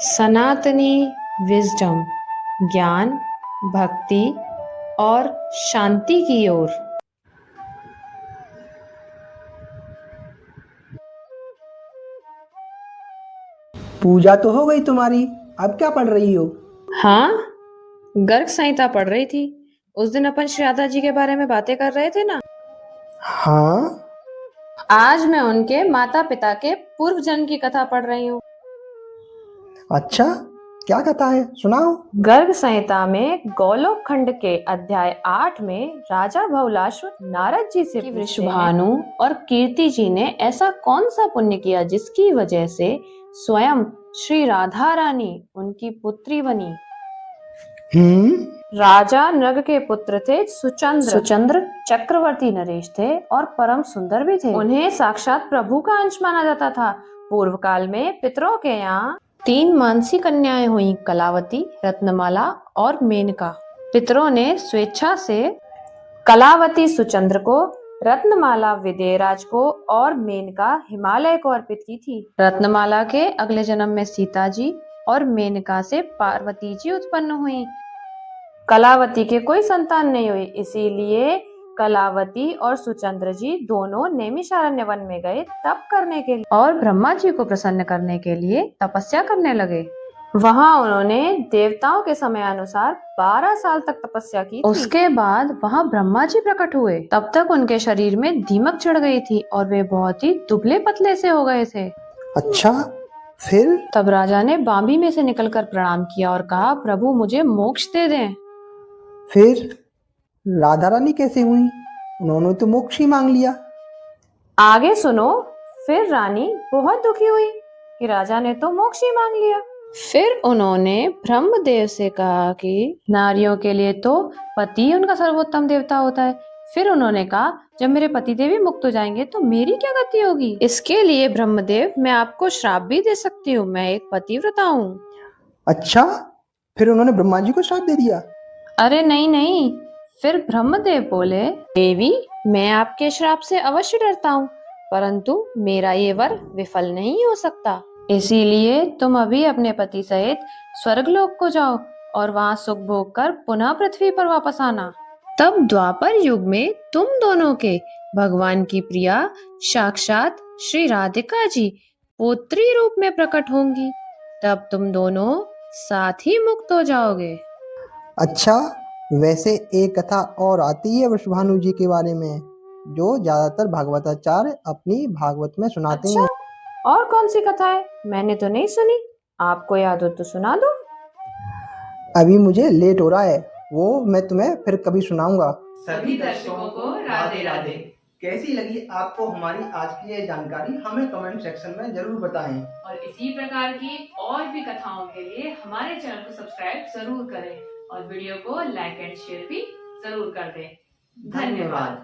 सनातनी विजडम, ज्ञान, भक्ति और शांति की ओर। पूजा तो हो गई तुम्हारी, अब क्या पढ़ रही हो? हाँ, गर्ग संहिता पढ़ रही थी। उस दिन अपन श्री राधा जी के बारे में बातें कर रहे थे ना। हाँ, आज मैं उनके माता पिता के पूर्व जन्म की कथा पढ़ रही हूँ। अच्छा, क्या कथा है, सुनाओ। गर्ग संहिता में गोलोक खंड के अध्याय 8 में राजा भवलाश्व नारद जी से वृषभानु और कीर्ति जी ने ऐसा कौन सा पुण्य किया जिसकी वजह से स्वयं श्री राधा रानी उनकी पुत्री बनी। राजा नृग के पुत्र थे सुचंद्र चक्रवर्ती नरेश थे और परम सुंदर भी थे। उन्हें साक्षात प्रभु का अंश माना जाता था। पूर्व काल में पितरों के यहाँ 3 मानसी कन्याएं हुई, कलावती, रत्नमाला और मेनका। पितरों ने स्वेच्छा से कलावती सुचंद्र को, रत्नमाला विदेहराज को और मेनका हिमालय को अर्पित की थी। रत्नमाला के अगले जन्म में सीता जी और मेनका से पार्वती जी उत्पन्न हुई। कलावती के कोई संतान नहीं हुई, इसीलिए कलावती और सुचंद्र जी दोनों नैमिषारण्य वन में गए तप करने के लिए और ब्रह्मा जी को प्रसन्न करने के लिए तपस्या करने लगे। वहां उन्होंने देवताओं के समय अनुसार 12 साल तक तपस्या की थी। उसके बाद वहां ब्रह्मा जी प्रकट हुए। तब तक उनके शरीर में दीमक चढ़ गई थी और वे बहुत ही दुबले पतले से हो गए थे। अच्छा, फिर? तब राजा ने बांबी में से निकलकर प्रणाम किया और कहा, प्रभु मुझे मोक्ष दे दें। फिर राधा रानी कैसे हुई? उन्होंने तो मोक्ष ही मांग लिया। आगे सुनो। फिर रानी बहुत दुखी हुई कि राजा ने तो मोक्ष ही मांग लिया। फिर उन्होंने ब्रह्मदेव से कहा कि नारियों के लिए तो पति उनका सर्वोत्तम देवता होता है। फिर उन्होंने कहा, जब मेरे पति देवी मुक्त हो जाएंगे तो मेरी क्या गति होगी। इसके लिए ब्रह्मदेव, मैं आपको श्राप भी दे सकती हूँ, मैं एक पतिव्रता हूँ। अच्छा, फिर उन्होंने ब्रह्मा जी को श्राप दे दिया? अरे नहीं, फिर ब्रह्मदेव बोले, देवी मैं आपके श्राप से अवश्य डरता हूँ, परंतु मेरा ये वर विफल नहीं हो सकता। इसीलिए तुम अभी अपने पति सहित स्वर्गलोक को जाओ और वहाँ सुख भोग कर पुनः पृथ्वी पर वापस आना। तब द्वापर युग में तुम दोनों के भगवान की प्रिया साक्षात श्री राधिका जी पुत्री रूप में प्रकट होंगी। तब तुम दोनों साथ ही मुक्त हो जाओगे। अच्छा, वैसे एक कथा और आती है वृषभानु जी के बारे में, जो ज्यादातर भागवताचार्य अपनी भागवत में सुनाते हैं। और कौन सी कथा है? मैंने तो नहीं सुनी। आपको याद हो तो सुना दो। अभी मुझे लेट हो रहा है, वो मैं तुम्हें फिर कभी सुनाऊंगा। सभी दर्शकों को राधे राधे। कैसी लगी आपको हमारी आज की ये जानकारी, हमें कमेंट सेक्शन में जरूर बताएं। और इसी प्रकार की और भी कथाओं के लिए हमारे चैनल को सब्सक्राइब जरूर करें और वीडियो को लाइक एंड शेयर भी जरूर कर दें। धन्यवाद।